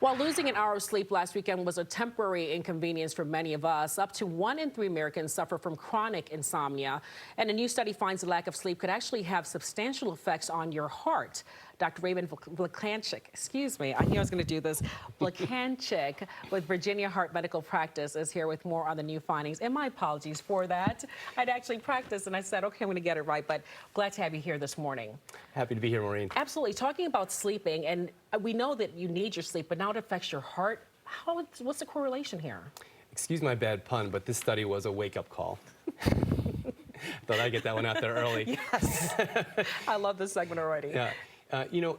While losing an hour of sleep last weekend was a temporary inconvenience for many of us, up to 1 in 3 Americans suffer from chronic insomnia. And a new study finds the lack of sleep could actually have substantial effects on your heart. Dr. Raymond Vlacancich, excuse me, I knew I was going to do this, Vlacancich with Virginia Heart Medical Practice is here with more on the new findings. And my apologies for that. I'd actually practiced and I said, okay, I'm going to get it right, but glad to have you here this morning. Happy to be here, Maureen. Absolutely. Talking about sleeping, and we know that you need your sleep, but now it affects your heart. What's the correlation here? Excuse my bad pun, but this study was a wake-up call. Thought I'd get that one out there early. Yes. I love this segment already. Yeah. You know,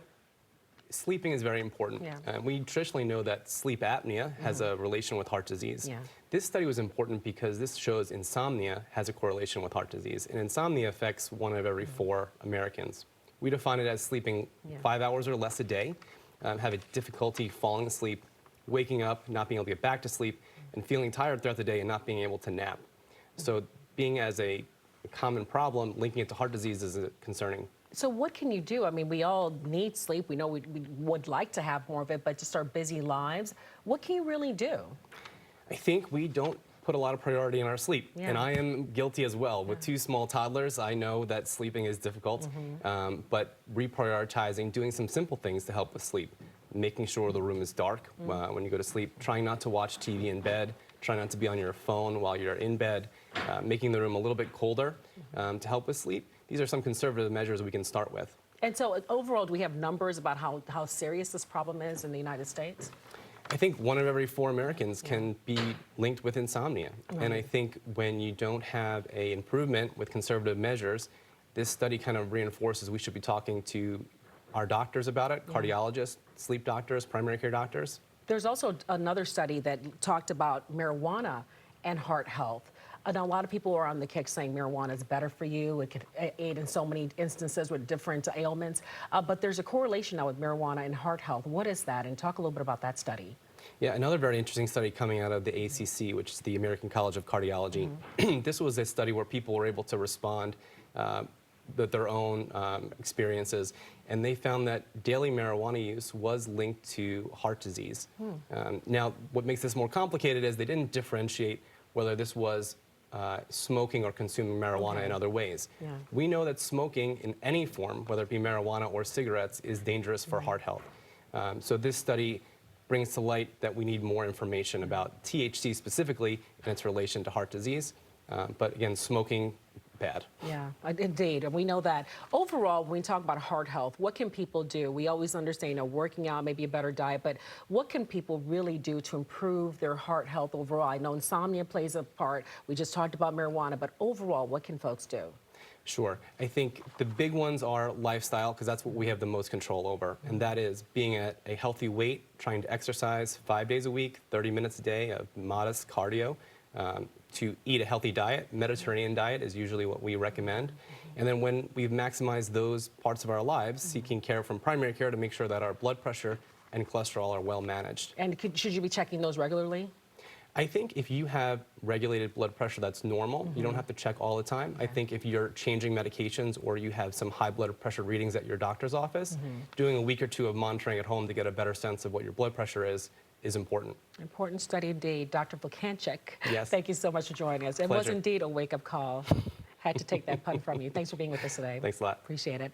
sleeping is very important. Yeah. We traditionally know that sleep apnea has a relation with heart disease. Yeah. This study was important because this shows insomnia has a correlation with heart disease. And insomnia affects 1 of every 4 Americans. We define it as sleeping 5 hours or less a day, having difficulty falling asleep, waking up, not being able to get back to sleep, and feeling tired throughout the day and not being able to nap. So being as a common problem, linking it to heart disease is concerning. So what can you do? I mean, we all need sleep. We know we would like to have more of it, but just our busy lives, what can you really do? I think we don't put a lot of priority in our sleep. Yeah. And I am guilty as well. With 2 small toddlers, I know that sleeping is difficult, but reprioritizing, doing some simple things to help with sleep. Making sure the room is dark when you go to sleep, trying not to watch TV in bed, trying not to be on your phone while you're in bed, making the room a little bit colder to help with sleep. These are some conservative measures we can start with. And so overall, do we have numbers about how serious this problem is in the United States? I think 1 of every 4 Americans can be linked with insomnia. And I think when you don't have an improvement with conservative measures, this study kind of reinforces we should be talking to our doctors about it, cardiologists, sleep doctors, primary care doctors. There's also another study that talked about marijuana and heart health. And a lot of people are on the kick saying marijuana is better for you. It could aid in so many instances with different ailments. But there's a correlation now with marijuana and heart health. What is that? And talk a little bit about that study. Yeah, another very interesting study coming out of the ACC, which is the American College of Cardiology. This was a study where people were able to respond with their own experiences, and they found that daily marijuana use was linked to heart disease. Now, what makes this more complicated is they didn't differentiate whether this was smoking or consuming marijuana in other ways. Yeah. We know that smoking in any form, whether it be marijuana or cigarettes, is dangerous for heart health. So this study brings to light that we need more information about THC specifically and its relation to heart disease. But again, smoking, bad. Yeah, indeed. And we know that. Overall, when we talk about heart health, what can people do? We always understand, you know, working out, maybe a better diet, but what can people really do to improve their heart health overall? I know insomnia plays a part. We just talked about marijuana, but overall, what can folks do? Sure. I think the big ones are lifestyle, because that's what we have the most control over, and that is being at a healthy weight, trying to exercise 5 days a week, 30 minutes a day of modest cardio, to eat a healthy diet. Mediterranean diet is usually what we recommend. And then when we've maximized those parts of our lives, seeking care from primary care to make sure that our blood pressure and cholesterol are well managed. And should you be checking those regularly? I think if you have regulated blood pressure that's normal, you don't have to check all the time. I think if you're changing medications or you have some high blood pressure readings at your doctor's office, doing a week or 2 of monitoring at home to get a better sense of what your blood pressure is important. Important study indeed. Dr. Vlacancich, yes. Thank you so much for joining us. It was indeed a wake-up call. Had to take that pun from you. Thanks for being with us today. Thanks a lot. Appreciate it.